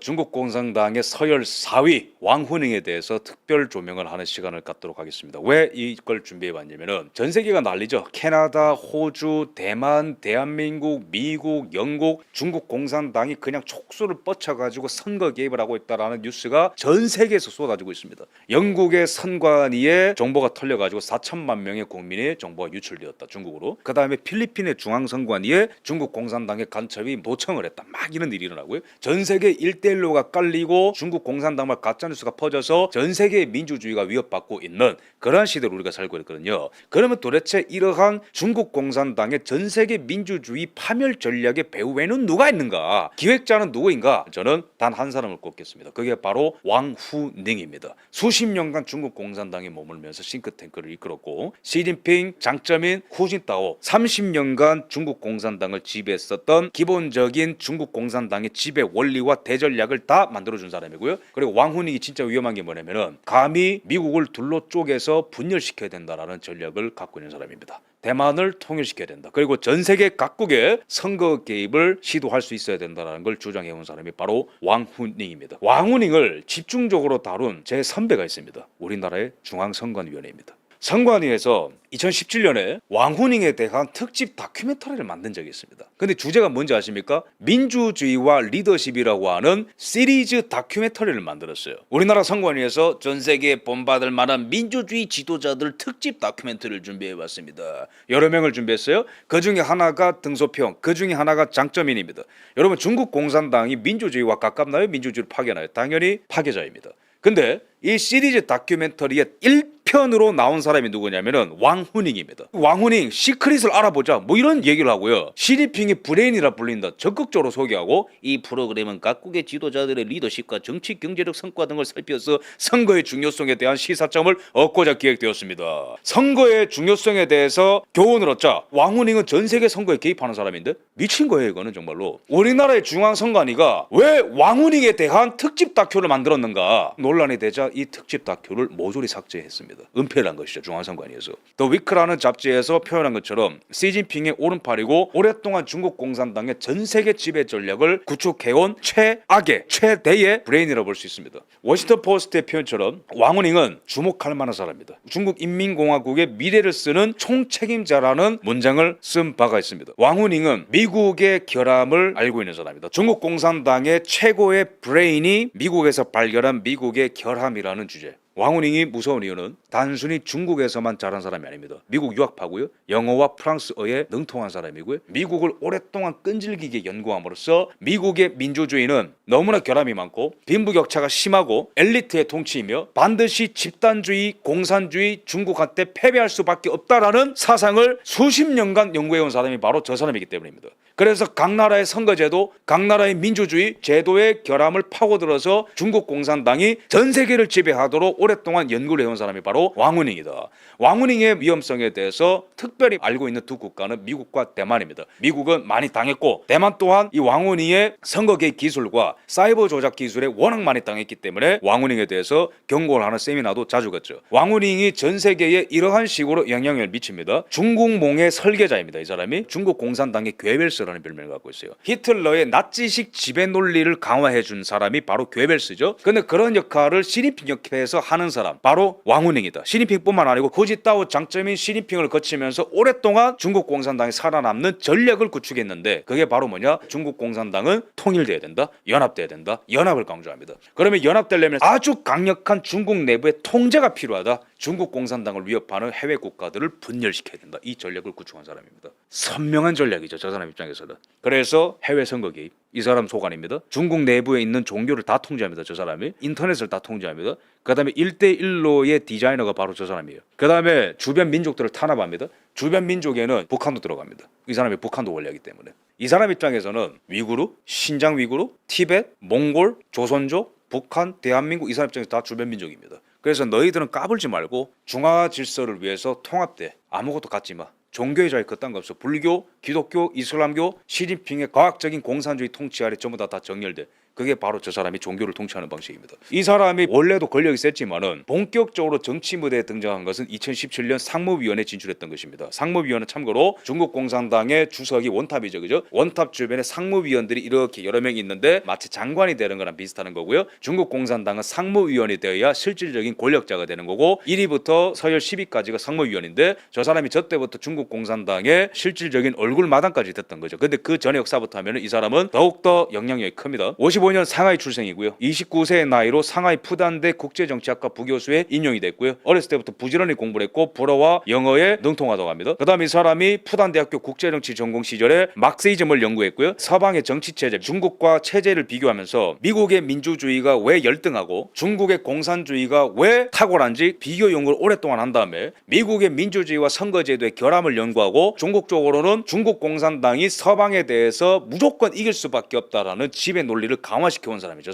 중국 공산당의 서열 4위 왕후닝에 대해서 특별 조명을 하는 시간을 갖도록 하겠습니다. 왜 이걸 준비해봤냐면은 전 세계가 난리죠. 캐나다, 호주, 대만, 대한민국, 미국, 영국, 중국 공산당이 그냥 촉수를 뻗쳐가지고 선거 개입을 하고 있다라는 뉴스가 전 세계에서 쏟아지고 있습니다. 영국의 선관위에 정보가 털려가지고 4천만 명의 국민의 정보가 유출되었다. 중국으로. 그 다음에 필리핀의 중앙선관위에 중국 공산당의 간첩이 도청을 했다. 막 이런 일이 일어나고요. 전 세계 1대1로가 깔리고 중국 공산당만 가짜뉴스가 퍼져서 전 세계의 민주주의가 위협받고 있는 그러한 시대를 우리가 살고 있거든요. 그러면 도대체 이러한 중국 공산당의 전 세계 민주주의 파멸 전략의 배후에는 누가 있는가? 기획자는 누구인가? 저는 단 한 사람을 꼽겠습니다. 그게 바로 왕후닝입니다. 수십 년간 중국 공산당에 머물면서 싱크탱크를 이끌었고 시진핑, 장쩌민, 후진타오 30년간 중국 공산당을 지배했었던 기본적인 중국 공산당의 지배 원리와 대전략을 다 만들어준 사람이고요. 그리고 왕후닝이 진짜 위험한 게 뭐냐면은 감히 미국을 둘로 쪼개서 분열시켜야 된다라는 전략을 갖고 있는 사람입니다. 대만을 통일시켜야 된다. 그리고 전 세계 각국의 선거 개입을 시도할 수 있어야 된다는 걸 주장해온 사람이 바로 왕후닝입니다. 왕후닝을 집중적으로 다룬 제 선배가 있습니다. 우리나라의 중앙선관위원회입니다. 선관위에서 2017년에 왕후닝에 대한 특집 다큐멘터리를 만든 적이 있습니다. 근데 주제가 뭔지 아십니까? 민주주의와 리더십이라고 하는 시리즈 다큐멘터리를 만들었어요. 우리나라 선관위에서 전 세계에 본받을 만한 민주주의 지도자들 특집 다큐멘터리를 준비해봤습니다. 여러 명을 준비했어요. 그 중에 하나가 등소평, 그 중에 하나가 장쩌민입니다. 여러분 중국 공산당이 민주주의와 가깝나요? 민주주의를 파괴하나요? 당연히 파괴자입니다. 근데 이 시리즈 다큐멘터리의 1편으로 나온 사람이 누구냐면은 왕후닝입니다. 왕후닝 시크릿을 알아보자 뭐 이런 얘기를 하고요. 시진핑이 브레인이라 불린다 적극적으로 소개하고 이 프로그램은 각국의 지도자들의 리더십과 정치 경제적 성과 등을 살펴서 선거의 중요성에 대한 시사점을 얻고자 기획되었습니다. 선거의 중요성에 대해서 교훈을 얻자. 왕후닝은 전 세계 선거에 개입하는 사람인데 미친 거예요. 이거는 정말로. 우리나라의 중앙선관위가 왜 왕후닝에 대한 특집 다큐를 만들었는가 논란이 되자 이 특집 다큐를 모조리 삭제했습니다. 은폐를 한 것이죠. 중앙선관위에서. 더 위크라는 잡지에서 표현한 것처럼 시진핑의 오른팔이고 오랫동안 중국 공산당의 전 세계 지배 전략을 구축해온 최악의 최대의 브레인이라고 볼 수 있습니다. 워싱턴 포스트의 표현처럼 왕후닝은 주목할 만한 사람입니다. 중국 인민공화국의 미래를 쓰는 총책임자라는 문장을 쓴 바가 있습니다. 왕후닝은 미국의 결함을 알고 있는 사람입니다. 중국 공산당의 최고의 브레인이 미국에서 발견한 미국의 결함이라는 주제. 왕후닝이 무서운 이유는 단순히 중국에서만 자란 사람이 아닙니다. 미국 유학파고요. 영어와 프랑스어에 능통한 사람이고요. 미국을 오랫동안 끈질기게 연구함으로써 미국의 민주주의는 너무나 결함이 많고 빈부격차가 심하고 엘리트의 통치이며 반드시 집단주의, 공산주의, 중국한테 패배할 수밖에 없다라는 사상을 수십 년간 연구해온 사람이 바로 저 사람이기 때문입니다. 그래서 각 나라의 선거제도, 각 나라의 민주주의 제도의 결함을 파고들어서 중국 공산당이 전 세계를 지배하도록 오랫동안 연구를 해온 사람이 바로 왕후닝이다. 왕후닝의 위험성에 대해서 특별히 알고 있는 두 국가는 미국과 대만입니다. 미국은 많이 당했고 대만 또한 이 왕후닝의 선거 개입 기술과 사이버 조작 기술에 워낙 많이 당했기 때문에 왕후닝에 대해서 경고를 하는 세미나도 자주 갔죠. 왕후닝이 전 세계에 이러한 식으로 영향을 미칩니다. 중국몽의 설계자입니다. 이 사람이 중국 공산당의 괴벨스라는 별명을 갖고 있어요. 히틀러의 나치식 지배 논리를 강화해 준 사람이 바로 괴벨스죠. 근데 그런 역할을 시진핑 옆에서 하는 사람 바로 왕후닝이다. 시진핑뿐만 아니고 후진타오, 장쩌민, 시진핑을 거치면서 오랫동안 중국 공산당이 살아남는 전략을 구축했는데 그게 바로 뭐냐? 중국 공산당은 통일돼야 된다. 연합돼야 된다. 연합을 강조합니다. 그러면 연합되려면 아주 강력한 중국 내부의 통제가 필요하다. 중국 공산당을 위협하는 해외 국가들을 분열시켜야 된다. 이 전략을 구축한 사람입니다. 선명한 전략이죠. 저 사람 입장에서는. 그래서 해외 선거 개입. 이 사람 소관입니다. 중국 내부에 있는 종교를 다 통제합니다. 저 사람이. 인터넷을 다 통제합니다. 그 다음에 1대1로의 디자이너가 바로 저 사람이에요. 그 다음에 주변 민족들을 탄압합니다. 주변 민족에는 북한도 들어갑니다. 이 사람이 북한도 원래이기 때문에. 이 사람 입장에서는 위구르, 신장 위구르, 티벳, 몽골, 조선족, 북한, 대한민국 이 사람 입장에서 다 주변 민족입니다. 그래서 너희들은 까불지 말고 중화 질서를 위해서 통합돼. 아무것도 갖지 마. 종교의 자유 그딴 거 없어. 불교, 기독교, 이슬람교, 시진핑의 과학적인 공산주의 통치 아래 전부 다 정렬돼. 그게 바로 저 사람이 종교를 통치하는 방식입니다. 이 사람이 원래도 권력이 셌지만은 본격적으로 정치 무대에 등장한 것은 2017년 상무위원회 진출했던 것입니다. 상무위원회 참고로 중국 공산당의 주석이 원탑이죠, 그죠? 원탑 주변에 상무위원들이 이렇게 여러 명 있는데 마치 장관이 되는 거랑 비슷한 거고요. 중국 공산당은 상무위원이 되어야 실질적인 권력자가 되는 거고 1위부터 서열 10위까지가 상무위원인데 저 사람이 저 때부터 중국 공산당의 실질적인 얼굴 마당까지 됐던 거죠. 근데 그 전의 역사부터 하면은 이 사람은 더욱더 영향력이 큽니다. 55년 상하이 출생이고요. 29세의 나이로 상하이 푸단대 국제정치학과 부교수에 임용이 됐고요. 어렸을 때부터 부지런히 공부를 했고 불어와 영어에 능통하다고 합니다. 그 다음 이 사람이 푸단대학교 국제정치 전공 시절에 막시즘을 연구했고요. 서방의 정치체제, 중국과 체제를 비교하면서 미국의 민주주의가 왜 열등하고 중국의 공산주의가 왜 탁월한지 비교 연구를 오랫동안 한 다음에 미국의 민주주의와 선거제도의 결함을 연구하고 중국 쪽으로는 중국 공산당이 서방에 대해서 무조건 이길 수밖에 없다라는 지배 논리를 강화시켜온 사람이죠.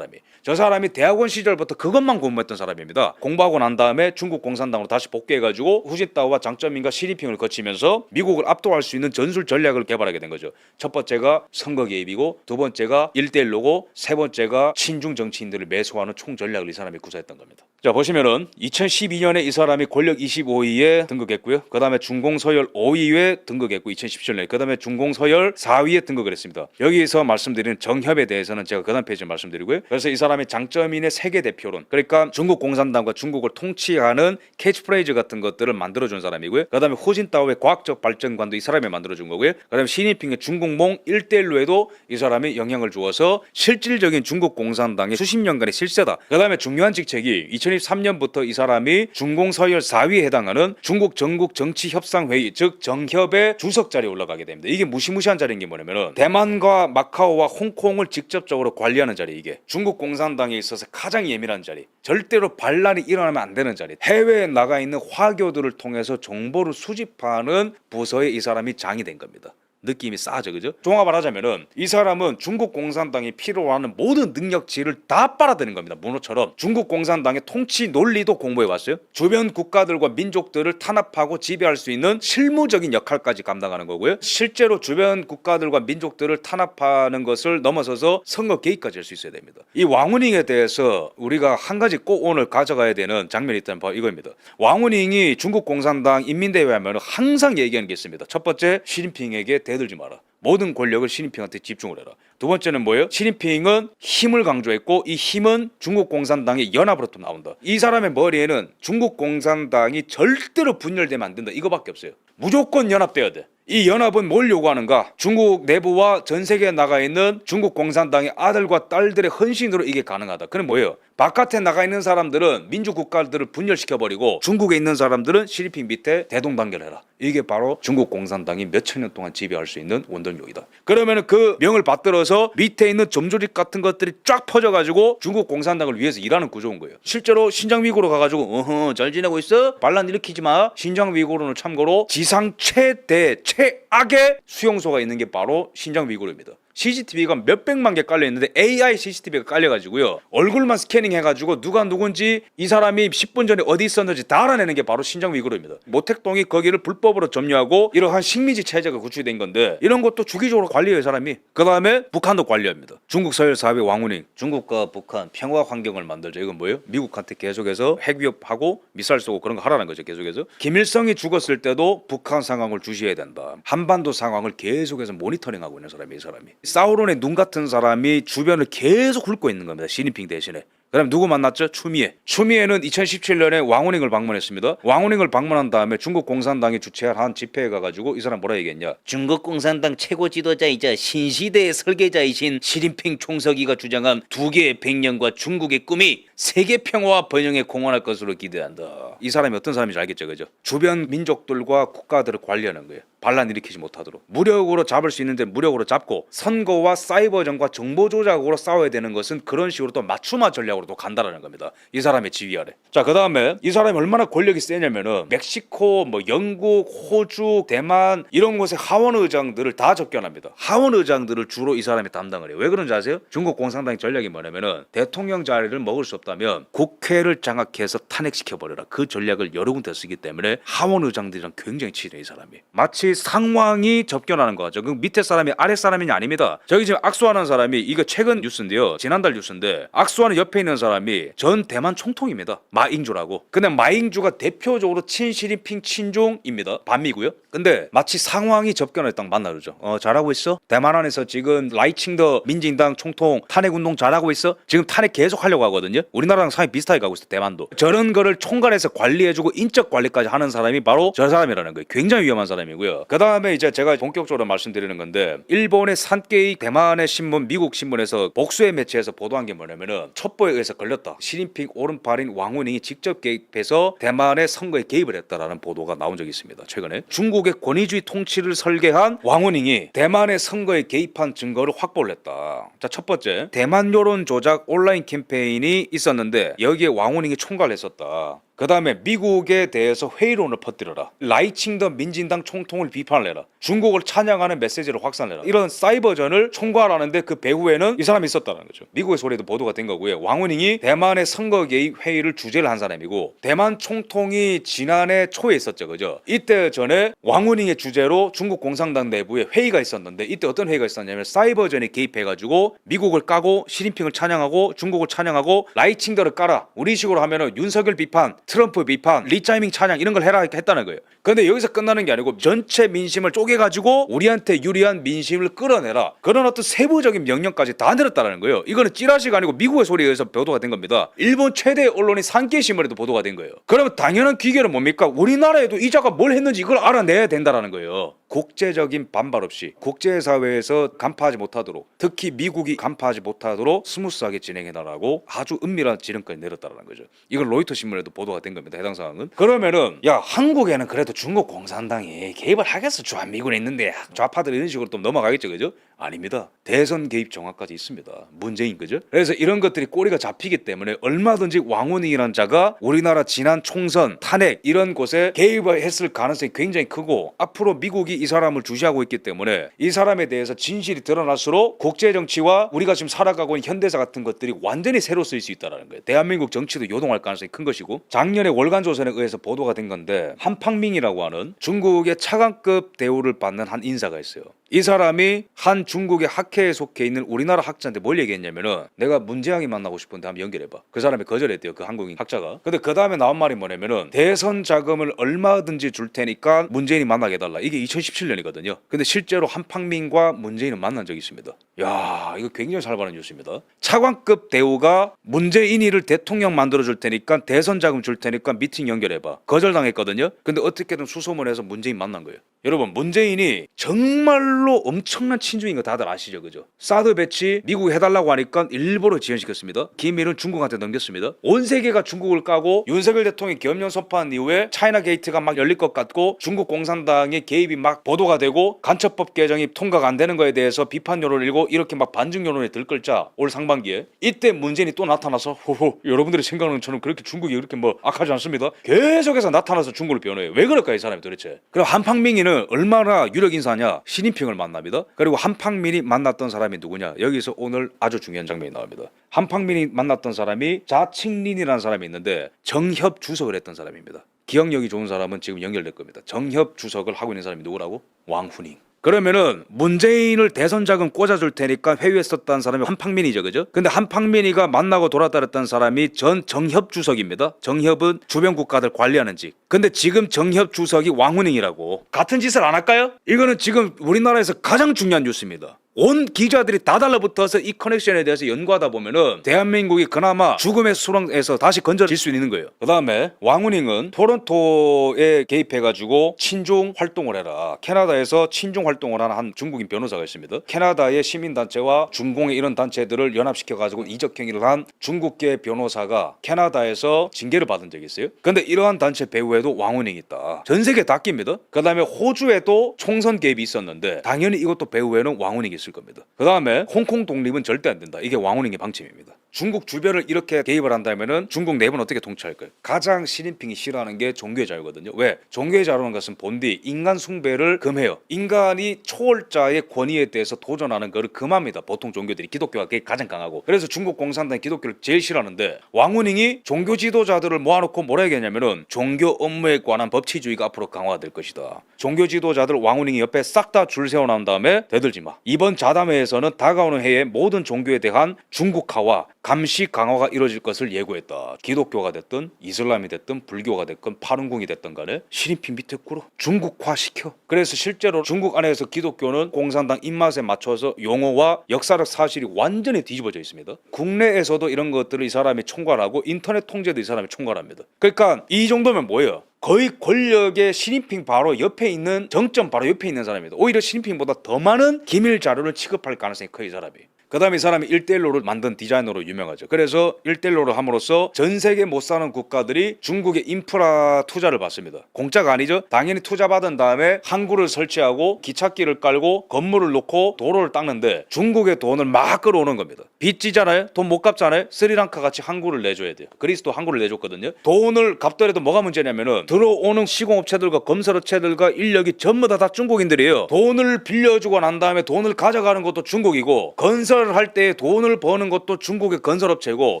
저 사람이 대학원 시절부터 그것만 공부했던 사람입니다. 공부하고 난 다음에 중국 공산당으로 다시 복귀해가지고 후진타오와 장쩌민과 시진핑을 거치면서 미국을 압도할 수 있는 전술 전략을 개발하게 된 거죠. 첫 번째가 선거 개입이고 두 번째가 1대1로고 세 번째가 친중 정치인들을 매수하는 총전략을 이 사람이 구사했던 겁니다. 자, 보시면은 2012년에 이 사람이 권력 25위에 등극했고요. 그 다음에 중공서열 5위에 등극했고 2017년에 그 다음에 중공서열 4위에 등극을 했습니다. 여기서 말씀드리는 정협에 대해서는 제가 그 다음 페이지에 말씀드리고요. 그래서 이 사람이 장쩌민의 세계 대표론, 그러니까 중국 공산당과 중국을 통치하는 캐치프레이즈 같은 것들을 만들어준 사람이고요. 그 다음에 후진타오의 과학적 발전관도 이 사람이 만들어준 거고요. 그 다음에 시진핑의 중국몽 1대1로에도 이 사람이 영향을 주어서 실질적인 중국 공산당의 수십 년간의 실세다. 그 다음에 중요한 직책이 2023년부터 이 사람이 중공서열 4위에 해당하는 중국 전국 정치협상회의, 즉 정협의 주석 자리에 올라가게 됩니다. 이게 무시무시한 자리인 게 뭐냐면은 대만과 마카오와 홍콩을 직접적으로 관리하는 자리, 이게 중국 공산당에 있어서 가장 예민한 자리, 절대로 반란이 일어나면 안 되는 자리, 해외에 나가 있는 화교들을 통해서 정보를 수집하는 부서에 이 사람이 장이 된 겁니다. 느낌이 싸죠, 그죠? 종합을 하자면은 이 사람은 중국 공산당이 필요로 하는 모든 능력치를 다 빨아들인 겁니다. 문호처럼 중국 공산당의 통치 논리도 공부해 왔어요. 주변 국가들과 민족들을 탄압하고 지배할 수 있는 실무적인 역할까지 감당하는 거고요. 실제로 주변 국가들과 민족들을 탄압하는 것을 넘어서서 선거 개입까지 할 수 있어야 됩니다. 이 왕후닝에 대해서 우리가 한 가지 꼭 오늘 가져가야 되는 장면이 있다면 바로 이거입니다. 왕후닝이 중국 공산당 인민대회에 하면 항상 얘기하는 게 있습니다. 첫 번째, 시진핑에게 대들지 마라. 모든 권력을 시진핑한테 집중을 해라. 두 번째는 뭐예요? 시진핑은 힘을 강조했고 이 힘은 중국 공산당의 연합으로부터 나온다. 이 사람의 머리에는 중국 공산당이 절대로 분열되면 안 된다, 이거밖에 없어요. 무조건 연합돼야 돼. 이 연합은 뭘 요구하는가? 중국 내부와 전 세계에 나가 있는 중국 공산당의 아들과 딸들의 헌신으로 이게 가능하다. 그럼 뭐예요? 바깥에 나가 있는 사람들은 민주 국가들을 분열시켜버리고 중국에 있는 사람들은 시진핑 밑에 대동단결해라. 이게 바로 중국 공산당이 몇천 년 동안 지배할 수 있는 원동력이다. 그러면 그 명을 받들어서 밑에 있는 점조직 같은 것들이 쫙 퍼져가지고 중국 공산당을 위해서 일하는 구조인 거예요. 실제로 신장 위구르 가가지고 잘 지내고 있어? 반란 일으키지 마. 신장 위구르는 참고로 지상 최악의 수용소가 있는 게 바로 신장 위구르입니다. CCTV가 몇백만 개 깔려 있는데 AI CCTV가 깔려가지고요, 얼굴만 스캐닝 해가지고 누가 누군지 이 사람이 10분 전에 어디 있었는지 다 알아내는 게 바로 신장 위구르입니다. 모택동이 거기를 불법으로 점유하고 이러한 식민지 체제가 구축된 건데 이런 것도 주기적으로 관리해요, 사람이. 그 다음에 북한도 관리합니다. 중국 서열 4위 왕후닝, 중국과 북한 평화 환경을 만들죠. 이건 뭐예요? 미국한테 계속해서 핵 위협하고 미사일 쏘고 그런 거 하라는 거죠. 계속해서 김일성이 죽었을 때도 북한 상황을 주시해야 된다. 한반도 상황을 계속해서 모니터링하고 있는 사람이 이 사람이. 사우론의 눈 같은 사람이 주변을 계속 훑고 있는 겁니다. 시진핑 대신에. 그다음 누구 만났죠? 추미애. 추미애는 2017년에 왕후닝을 방문했습니다. 왕후닝을 방문한 다음에 중국 공산당이 주최한 한 집회에 가가지고 이 사람 뭐라 얘기했냐? 중국 공산당 최고 지도자이자 신시대의 설계자이신 시진핑 총서기가 주장한 두 개의 백년과 중국의 꿈이 세계 평화와 번영에 공헌할 것으로 기대한다. 이 사람이 어떤 사람인지 알겠죠, 그죠? 주변 민족들과 국가들을 관리하는 거예요. 반란 일으키지 못하도록. 무력으로 잡을 수 있는데 무력으로 잡고, 선거와 사이버전과 정보 조작으로 싸워야 되는 것은 그런 식으로 또 맞춤화 전략을 직접적으로도 간다라는 겁니다. 이 사람의 지휘 아래. 자, 그 다음에 이 사람이 얼마나 권력이 세냐면은 멕시코, 뭐 영국, 호주, 대만 이런 곳의 하원 의장들을 다 접견합니다. 하원 의장들을 주로 이 사람이 담당을 해요. 왜 그런지 아세요? 중국 공산당의 전략이 뭐냐면은 대통령 자리를 먹을 수 없다면 국회를 장악해서 탄핵시켜버려라. 그 전략을 여러 군데 쓰기 때문에 하원 의장들이랑 굉장히 친해 이 사람이. 마치 상왕이 접견하는 거죠. 그 밑에 사람이 아래 사람이 아닙니다. 저기 지금 악수하는 사람이 이거 최근 뉴스인데요. 지난달 뉴스인데 악수하는 옆에 있는 사람이 전 대만 총통입니다. 마잉주라고. 근데 마잉주가 대표적으로 친시진핑 친중입니다. 반미고요. 근데 마치 상황이 접견을 딱 만나르죠. 잘하고 있어? 대만 안에서 지금 라이칭더 민진당 총통 탄핵운동 잘하고 있어? 지금 탄핵 계속 하려고 하거든요. 우리나라랑 상황이 비슷하게 가고 있어. 대만도. 저런 거를 총괄해서 관리해주고 인적 관리까지 하는 사람이 바로 저 사람이라는 거예요. 굉장히 위험한 사람이고요. 그 다음에 이제 제가 본격적으로 말씀드리는 건데 일본의 산케이 대만의 신문 미국 신문에서 복수의 매체에서 보도한 게 뭐냐면은 첩보에 의해서 걸렸다. 시진핑 오른팔인 왕후닝이 직접 개입해서 대만의 선거에 개입을 했다라는 보도가 나온 적이 있습니다. 최근에 중국의 권위주의 통치를 설계한 왕후닝이 대만의 선거에 개입한 증거를 확보를 했다. 자, 첫 번째 대만 여론 조작 온라인 캠페인이 있었는데 여기에 왕후닝이 총괄을 했었다. 그 다음에 미국에 대해서 회의론을 퍼뜨려라. 라이칭더 민진당 총통을 비판을 해라. 중국을 찬양하는 메시지를 확산해라. 이런 사이버전을 총괄하는데 그 배후에는 이 사람이 있었다는 거죠. 미국의 소리도 보도가 된 거고요. 왕후닝이 대만의 선거 개입 회의를 주재를 한 사람이고 대만 총통이 지난해 초에 있었죠. 그죠? 이때 전에 왕후닝의 주재로 중국 공산당 내부에 회의가 있었는데 이때 어떤 회의가 있었냐면 사이버전에 개입해가지고 미국을 까고 시진핑을 찬양하고 중국을 찬양하고 라이칭더를 까라. 우리 식으로 하면은 윤석열 비판 트럼프 비판, 리짜이밍 찬양 이런 걸 해라 했다는 거예요. 근데 여기서 끝나는 게 아니고 전체 민심을 쪼개가지고 우리한테 유리한 민심을 끌어내라. 그런 어떤 세부적인 명령까지 다 내렸다는 거예요. 이거는 찌라시가 아니고 미국의 소리에 의해서 보도가 된 겁니다. 일본 최대 언론인 산케이 신문에도 보도가 된 거예요. 그러면 당연한 귀결은 뭡니까? 우리나라에도 이자가 뭘 했는지 이걸 알아내야 된다는 거예요. 국제적인 반발 없이 국제사회에서 간파하지 못하도록 특히 미국이 간파하지 못하도록 스무스하게 진행해달라고 아주 은밀한 지령까지 내렸다는 거죠. 이걸 로이터 신문에도 보도가 된 겁니다. 해당 사항은. 그러면은 야 한국에는 그래도 중국 공산당이 개입을 하겠어. 주한미군에 있는데 좌파들 이런 식으로 또 넘어가겠죠. 그죠? 아닙니다. 대선 개입 정황까지 있습니다. 문재인 그죠? 그래서 이런 것들이 꼬리가 잡히기 때문에 얼마든지 왕후닝이라는 자가 우리나라 지난 총선 탄핵 이런 곳에 개입을 했을 가능성이 굉장히 크고 앞으로 미국이 이 사람을 주시하고 있기 때문에 이 사람에 대해서 진실이 드러날수록 국제정치와 우리가 지금 살아가고 있는 현대사 같은 것들이 완전히 새로 쓰일 수 있다는 거예요. 대한민국 정치도 요동할 가능성이 큰 것이고 작년에 월간조선에 의해서 보도가 된 건데 한팡밍이라고 하는 중국의 차관급 대우를 받는 한 인사가 있어요. 이 사람이 한 중국의 학회에 속해 있는 우리나라 학자한테 뭘 얘기했냐면은 내가 문재양이 만나고 싶은데 한번 연결해봐. 그 사람이 거절했대요. 그 한국인 학자가. 근데 그 다음에 나온 말이 뭐냐면은 대선 자금을 얼마든지 줄 테니까 문재인이 만나게 해달라. 이게 2017년이거든요. 근데 실제로 한팡민과 문재인은 만난 적이 있습니다. 야 이거 굉장히 잘 받은 뉴스입니다. 차관급 대우가 문재인이를 대통령 만들어줄 테니까 대선 자금 줄 테니까 미팅 연결해봐. 거절당했거든요. 근데 어떻게든 수소문해서 문재인 만난 거예요. 여러분 문재인이 정말로 엄청난 친중인 거 다들 아시죠? 그죠? 사드 배치 미국이 해달라고 하니까 일부러 지연시켰습니다. 기밀은 중국한테 넘겼습니다. 온 세계가 중국을 까고 윤석열 대통령이 계엄령 선포한 이후에 차이나 게이트가 막 열릴 것 같고 중국 공산당의 개입이 막 보도가 되고 간첩법 개정이 통과가 안 되는 거에 대해서 비판 여론을 일고 이렇게 막 반중 여론에 들끓자 올 상반기에 이때 문재인이 또 나타나서 호호 여러분들이 생각하는 것처럼 그렇게 중국이 그렇게 뭐 악하지 않습니다. 계속해서 나타나서 중국을 변호해요. 왜 그럴까 이 사람이 도대체. 그럼 한팡민이는 얼마나 유력 인사냐? 시진핑을 만납니다. 그리고 한팡민이 만났던 사람이 누구냐? 여기서 오늘 아주 중요한 장면이 나옵니다. 한팡민이 만났던 사람이 자칭린이라는 사람이 있는데 정협 주석을 했던 사람입니다. 기억력이 좋은 사람은 지금 연결될 겁니다. 정협 주석을 하고 있는 사람이 누구라고? 왕후닝. 그러면은 문재인을 대선 자금 꽂아줄 테니까 회유했었다는 사람이 한팡민이죠. 그죠? 근데 한팡민이가 만나고 돌아다녔던 사람이 전 정협 주석입니다. 정협은 주변 국가들 관리하는 직. 근데 지금 정협 주석이 왕후닝이라고. 같은 짓을 안 할까요? 이거는 지금 우리나라에서 가장 중요한 뉴스입니다. 온 기자들이 다 달라붙어서 이 커넥션에 대해서 연구하다 보면은 대한민국이 그나마 죽음의 수렁에서 다시 건져질 수 있는 거예요. 그 다음에 왕후닝은 토론토에 개입해가지고 친중 활동을 해라. 캐나다에서 친중 활동을 하는 한 중국인 변호사가 있습니다. 캐나다의 시민단체와 중공의 이런 단체들을 연합시켜가지고 이적행위를 한 중국계 변호사가 캐나다에서 징계를 받은 적이 있어요. 근데 이러한 단체 배후에도 왕후닝이 있다. 전 세계 다 낍니다. 그 다음에 호주에도 총선 개입이 있었는데 당연히 이것도 배후에는 왕후닝이 있습니다. 있을 겁니다. 그 다음에 홍콩 독립은 절대 안 된다. 이게 왕후닝의 방침입니다. 중국 주변을 이렇게 개입을 한다면은 중국 내부는 어떻게 통치할 거예요? 가장 시진핑이 싫어하는 게 종교의 자유거든요. 왜? 종교의 자유라는 것은 본디 인간 숭배를 금해요. 인간이 초월자의 권위에 대해서 도전하는 것을 금합니다. 보통 종교들이 기독교가 그게 가장 강하고. 그래서 중국 공산당이 기독교를 제일 싫어하는데 왕후닝이 종교 지도자들을 모아놓고 뭐라 얘기했냐면은 종교 업무에 관한 법치주의가 앞으로 강화될 것이다. 종교 지도자들 왕후닝이 옆에 싹 다 줄 세워놓은 다음에 대들지 마. 이번 자담회에서는 다가오는 해에 모든 종교에 대한 중국화와 감시 강화가 이루어질 것을 예고했다. 기독교가 됐든 이슬람이 됐든 불교가 됐든 파룬궁이 됐든 간에 시진핑 밑에 꿇어 중국화시켜. 그래서 실제로 중국 안에서 기독교는 공산당 입맛에 맞춰서 용어와 역사적 사실이 완전히 뒤집어져 있습니다. 국내에서도 이런 것들을 이 사람이 총괄하고 인터넷 통제도 이 사람이 총괄합니다. 그러니까 이 정도면 뭐예요? 거의 권력의 시진핑 바로 옆에 있는 정점 바로 옆에 있는 사람입니다. 오히려 시진핑보다 더 많은 기밀 자료를 취급할 가능성이 커 이 사람이. 그 다음에 이 사람이 1대1로를 만든 디자이너로 유명하죠. 그래서 1대1로를 함으로써 전 세계 못 사는 국가들이 중국의 인프라 투자를 받습니다. 공짜가 아니죠. 당연히 투자 받은 다음에 항구를 설치하고 기찻길을 깔고 건물을 놓고 도로를 닦는데 중국의 돈을 막 끌어오는 겁니다. 빚지잖아요. 돈 못 갚잖아요. 스리랑카 같이 항구를 내줘야 돼요. 그리스도 항구를 내줬거든요. 돈을 갚더라도 뭐가 문제냐면은 들어오는 시공업체들과 건설업체들과 인력이 전부 다 중국인들이에요. 돈을 빌려주고 난 다음에 돈을 가져가는 것도 중국이고 건설을 할 때 돈을 버는 것도 중국의 건설업체고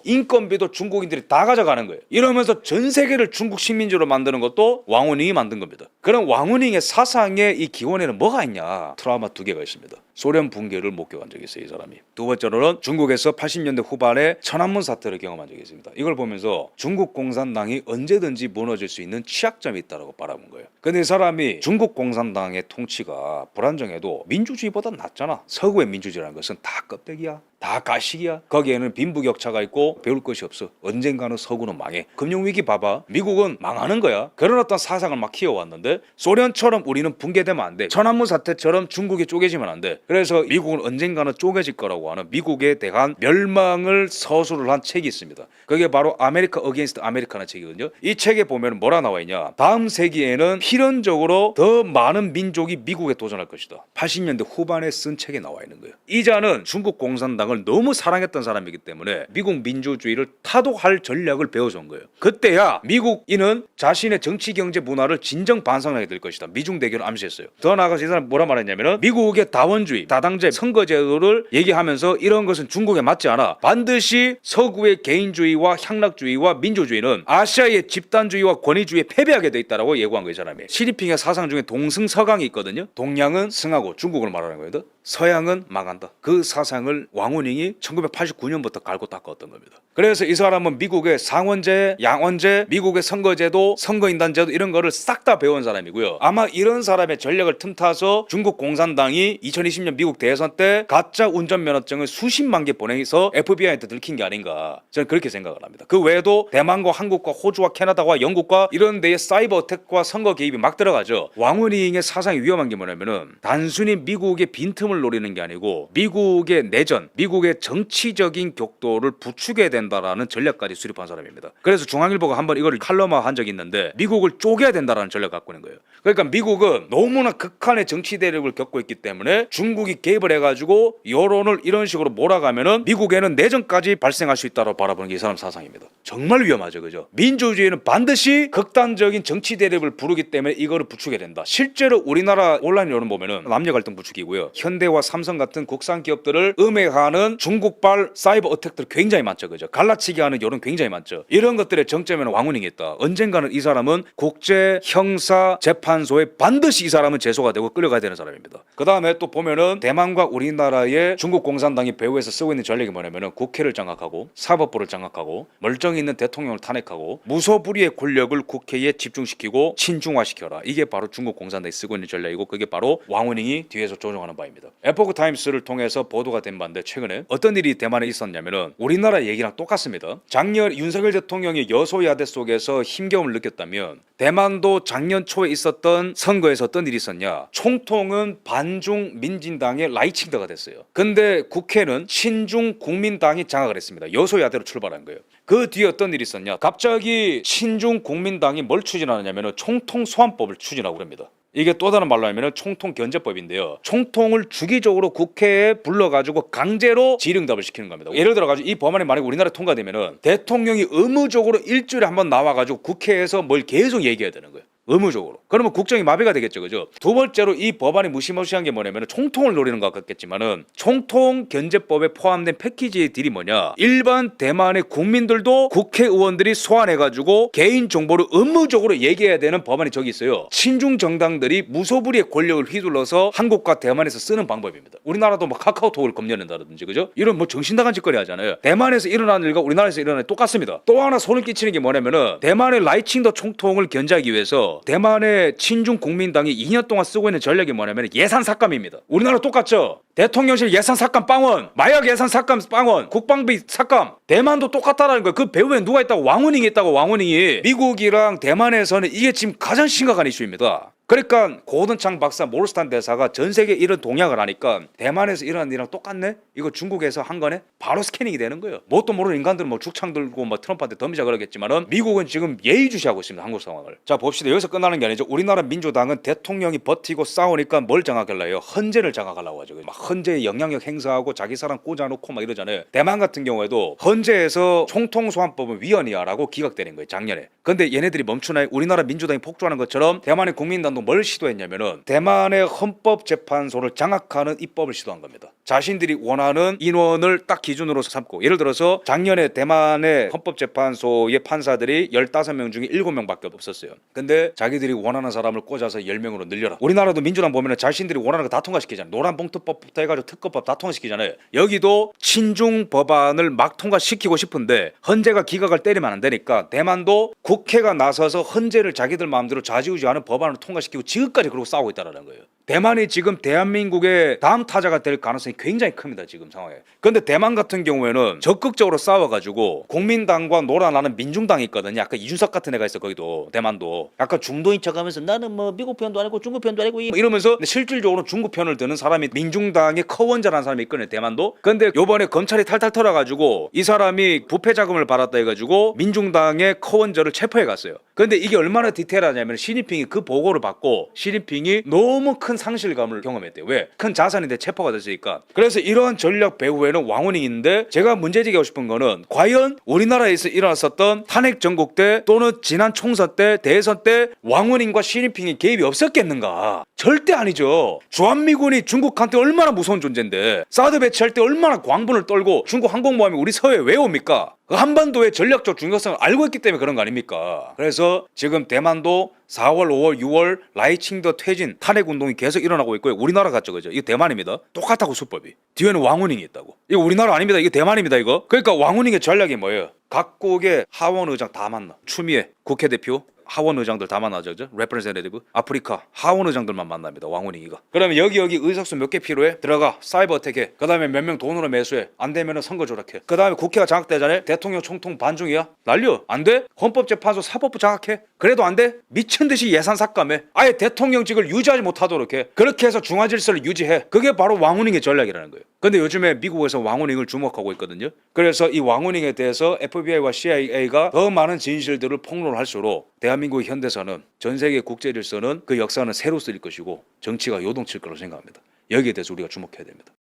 인건비도 중국인들이 다 가져가는 거예요. 이러면서 전 세계를 중국 식민지로 만드는 것도 왕후닝이 만든 겁니다. 그럼 왕후닝의 사상의 이 기원에는 뭐가 있냐? 트라우마 두 개가 있습니다. 소련 붕괴를 목격한 적이 있어요. 이 사람이. 두 번째로는 중국에서 80년대 후반에 천안문 사태를 경험한 적이 있습니다. 이걸 보면서 중국 공산당이 언제든지 무너질 수 있는 취약점이 있다고 바라본 거예요. 근데 이 사람이 중국 공산당의 통치가 불안정해도 민주주의보다 낫잖아. 서구의 민주주의라는 것은 다 껍데기야. 다 가식이야. 거기에는 빈부격차가 있고 배울 것이 없어. 언젠가는 서구는 망해. 금융위기 봐봐. 미국은 망하는 거야. 그런 어떤 사상을 막 키워왔는데 소련처럼 우리는 붕괴되면 안 돼. 천안문 사태처럼 중국이 쪼개지면 안 돼. 그래서 미국은 언젠가는 쪼개질 거라고 하는 미국에 대한 멸망을 서술을 한 책이 있습니다. 그게 바로 아메리카 어게인스트 아메리카라는 책이거든요. 이 책에 보면 뭐라 나와 있냐. 다음 세기에는 필연적으로 더 많은 민족이 미국에 도전할 것이다. 80년대 후반에 쓴 책에 나와 있는 거예요. 이자는 중국 공산당 을 너무 사랑했던 사람이기 때문에 미국 민주주의를 타도할 전략을 배워준 거예요. 그때야 미국인은 자신의 정치 경제 문화를 진정 반성하게 될 것이다. 미중 대결을 암시했어요. 더 나아가서 이 사람 뭐라 말했냐면은 미국의 다원주의, 다당제, 선거제도를 얘기하면서 이런 것은 중국에 맞지 않아. 반드시 서구의 개인주의와 향락주의와 민주주의는 아시아의 집단주의와 권위주의에 패배하게 돼 있다라고 예고한 거예요. 이 사람이. 시진핑의 사상 중에 동승서강이 있거든요. 동양은 승하고 중국을 말하는 거예요. 서양은 망한다. 그 사상을 왕후닝이 1989년부터 갈고 닦았던 겁니다. 그래서 이 사람은 미국의 상원제, 양원제, 미국의 선거제도, 선거인단제도 이런 거를 싹 다 배운 사람이고요. 아마 이런 사람의 전략을 틈타서 중국 공산당이 2020년 미국 대선 때 가짜 운전면허증을 수십만 개 보내서 FBI한테 들킨 게 아닌가 저는 그렇게 생각을 합니다. 그 외에도 대만과 한국과 호주와 캐나다와 영국과 이런 데에 사이버 어택과 선거 개입이 막 들어가죠. 왕후닝의 사상이 위험한 게 뭐냐면은 단순히 미국의 빈틈을 노리는 게 아니고 미국의 내전, 미국의 정치적인 격도를 부추게 된다라는 전략까지 수립한 사람입니다. 그래서 중앙일보가 한번 이걸 칼럼화한 적이 있는데 미국을 쪼개야 된다라는 전략을 갖고 있는 거예요. 그러니까 미국은 너무나 극한의 정치 대립을 겪고 있기 때문에 중국이 개입을 해가지고 여론을 이런 식으로 몰아가면은 미국에는 내전까지 발생할 수 있다고 바라보는 게 이 사람 사상입니다. 정말 위험하죠, 그죠? 민주주의는 반드시 극단적인 정치 대립을 부르기 때문에 이거를 부추게 된다. 실제로 우리나라 온라인 여론 보면은 남녀 갈등 부추기고요. 현대와 삼성 같은 국산 기업들을 음해하는 중국발 사이버 어택들 굉장히 많죠, 그죠? 갈라치기 하는 여론 굉장히 많죠. 이런 것들의 정점에는 왕후닝이 있다. 언젠가는 이 사람은 국제 형사 재판소에 반드시 이 사람은 제소가 되고 끌려가야 되는 사람입니다. 그 다음에 또 보면은 대만과 우리나라의 중국 공산당이 배후에서 쓰고 있는 전략이 뭐냐면은 국회를 장악하고 사법부를 장악하고 멀쩡히 있는 대통령을 탄핵하고 무소불위의 권력을 국회에 집중시키고 친중화시켜라. 이게 바로 중국 공산당이 쓰고 있는 전략이고 그게 바로 왕후닝이 뒤에서 조종하는 바입니다. 에포크 타임스를 통해서 보도가 된 바인데 최근에 어떤 일이 대만에 있었냐면은 우리나라 얘기랑 똑같습니다. 작년 윤석열 대통령이 여소야대 속에서 힘겨움을 느꼈다면 대만도 작년 초에 있었던 선거에서 어떤 일이 있었냐. 총통은 반중 민진당의 라이칭더가 됐어요. 근데 국회는 친중 국민당이 장악을 했습니다. 여소야대로 출발한 거예요. 그 뒤에 어떤 일이 있었냐. 갑자기 친중 국민당이 뭘 추진하느냐면 총통 소환법을 추진하고 그럽니다. 이게 또 다른 말로 하면 총통견제법인데요. 총통을 주기적으로 국회에 불러가지고 강제로 질응답을 시키는 겁니다. 예를 들어가지고 이 법안이 만약에 우리나라에 통과되면은 대통령이 의무적으로 일주일에 한 번 나와가지고 국회에서 뭘 계속 얘기해야 되는 거예요. 의무적으로. 그러면 국정이 마비가 되겠죠, 그죠? 두 번째로 이 법안이 무시무시한 게 뭐냐면 총통을 노리는 것 같겠지만은 총통 견제법에 포함된 패키지의 딜이 뭐냐? 일반 대만의 국민들도 국회의원들이 소환해가지고 개인 정보를 의무적으로 얘기해야 되는 법안이 저기 있어요. 친중 정당들이 무소불위의 권력을 휘둘러서 한국과 대만에서 쓰는 방법입니다. 우리나라도 뭐 카카오톡을 검열한다든지, 그죠? 이런 뭐 정신나간 짓거리 하잖아요. 대만에서 일어나는 일과 우리나라에서 일어나는 일 똑같습니다. 또 하나 소름 끼치는 게 뭐냐면은 대만의 라이칭더 총통을 견제하기 위해서 대만의 친중 국민당이 2년 동안 쓰고 있는 전략이 뭐냐면 예산 삭감입니다. 우리나라 똑같죠? 대통령실 예산 삭감 빵원, 마약 예산 삭감 빵원, 국방비 삭감. 대만도 똑같다라는 거예요. 그 배후에 누가 있다고? 왕후닝이 있다고. 왕후닝이. 미국이랑 대만에서는 이게 지금 가장 심각한 이슈입니다. 그러니까 고든창 박사, 모르스탄 대사가 전 세계에 이런 동향을 하니까 대만에서 일어난 일이랑 똑같네? 이거 중국에서 한 거네? 바로 스캐닝이 되는 거예요. 뭣도 모르는 인간들은 뭐 죽창 들고 뭐 트럼프한테 덤비자 그러겠지만은 미국은 지금 예의주시하고 있습니다. 한국 상황을. 자, 봅시다. 여기서 끝나는 게 아니죠. 우리나라 민주당은 대통령이 버티고 싸우니까 뭘 장악하려고 해요? 헌재를 장악하려고 하죠. 막 헌재에 영향력 행사하고 자기 사람 꽂아놓고 막 이러잖아요. 대만 같은 경우에도 헌재에서 총통소환법은 위헌이야라고 기각되는 거예요. 작년에. 근데 얘네들이 멈추나요? 우리나라 민주당이 폭주하는 것처럼 대만의 국민당도 뭘 시도했냐면은 대만의 헌법재판소를 장악하는 입법을 시도한 겁니다. 자신들이 원하는 인원을 딱 기준으로 삼고, 예를 들어서 작년에 대만의 헌법재판소의 판사들이 15명 중에 7명밖에 없었어요. 근데 자기들이 원하는 사람을 꽂아서 10명으로 늘려라. 우리나라도 민주당 보면은 자신들이 원하는 거 다 통과시키잖아요. 노란봉투법부터 해가지고 특검법 다 통과시키잖아요. 여기도 친중 법안을 막 통과시키고 싶은데 헌재가 기각을 때리면 안 되니까 대만도 국회가 나서서 헌재를 자기들 마음대로 좌지우지하는 법안을 통과시키고 지금까지 그러고 싸우고 있다는 거예요. 대만이 지금 대한민국의 다음 타자가 될 가능성이 굉장히 큽니다. 지금 상황에. 근데 대만 같은 경우에는 적극적으로 싸워가지고 국민당과 놀아나는 민중당이 있거든요. 아까 이준석 같은 애가 있어. 거기도 대만도 약간 중도인 척하면서 나는 뭐 미국 편도 아니고 중국 편도 아니고 이러면서 실질적으로 중국 편을 드는 사람이 민중당의 커원자라는 사람이 있거든요. 대만도. 근데 요번에 검찰이 탈탈 털어가지고 이 사람이 부패 자금을 받았다 해가지고 민중당의 커원자를 체포해 갔어요. 근데 이게 얼마나 디테일하냐면 시진핑이 그 보고를 받고 시진핑이 너무 큰 상실감을 경험했대요. 왜? 큰 자산인데 체포가 됐으니까. 그래서 이러한 전략 배후에는 왕원익인데 제가 문제제기하고 싶은 거는 과연 우리나라에서 일어났었던 탄핵 전국 때 또는 지난 총선 때 대선 때 왕원익과 시진핑이 개입이 없었겠는가? 절대 아니죠. 주한미군이 중국한테 얼마나 무서운 존재인데 사드 배치할 때 얼마나 광분을 떨고 중국 항공모함이 우리 서해에 왜 옵니까? 그 한반도의 전략적 중요성을 알고 있기 때문에 그런 거 아닙니까? 그래서 지금 대만도 4월, 5월, 6월 라이칭더 퇴진 탄핵 운동이 계속 일어나고 있고요. 우리나라 같죠, 그죠? 이거 대만입니다. 똑같다고 수법이. 뒤에는 왕후닝이 있다고. 이거 우리나라 아닙니다. 이거 대만입니다, 이거. 그러니까 왕후닝의 전략이 뭐예요? 각국의 하원 의장 다 만나. 추미애 국회 대표. 하원 의장들 다 만나죠, 그죠? 레프레젠테이티브 아프리카 하원 의장들만 만납니다. 왕훈이가. 그러면 여기 의석수 몇 개 필요해? 들어가 사이버 어택해. 그다음에 몇 명 돈으로 매수해. 안 되면은 선거 조작해. 그다음에 국회가 장악되잖아요. 대통령 총통 반중이야. 난리야. 안 돼? 헌법재판소 사법부 장악해. 그래도 안 돼? 미친 듯이 예산 삭감해. 아예 대통령직을 유지하지 못하도록 해. 그렇게 해서 중화 질서를 유지해. 그게 바로 왕훈잉의 전략이라는 거예요. 근데 요즘에 미국에서 왕훈잉을 주목하고 있거든요. 그래서 이 왕훈잉에 대해서 FBI와 CIA가 더 많은 진실들을 폭로할수록 대한민국의 현대사는 전 세계 국제 질서는 그 역사는 새로 쓰일 것이고 정치가 요동칠 거라고 생각합니다. 여기에 대해서 우리가 주목해야 됩니다.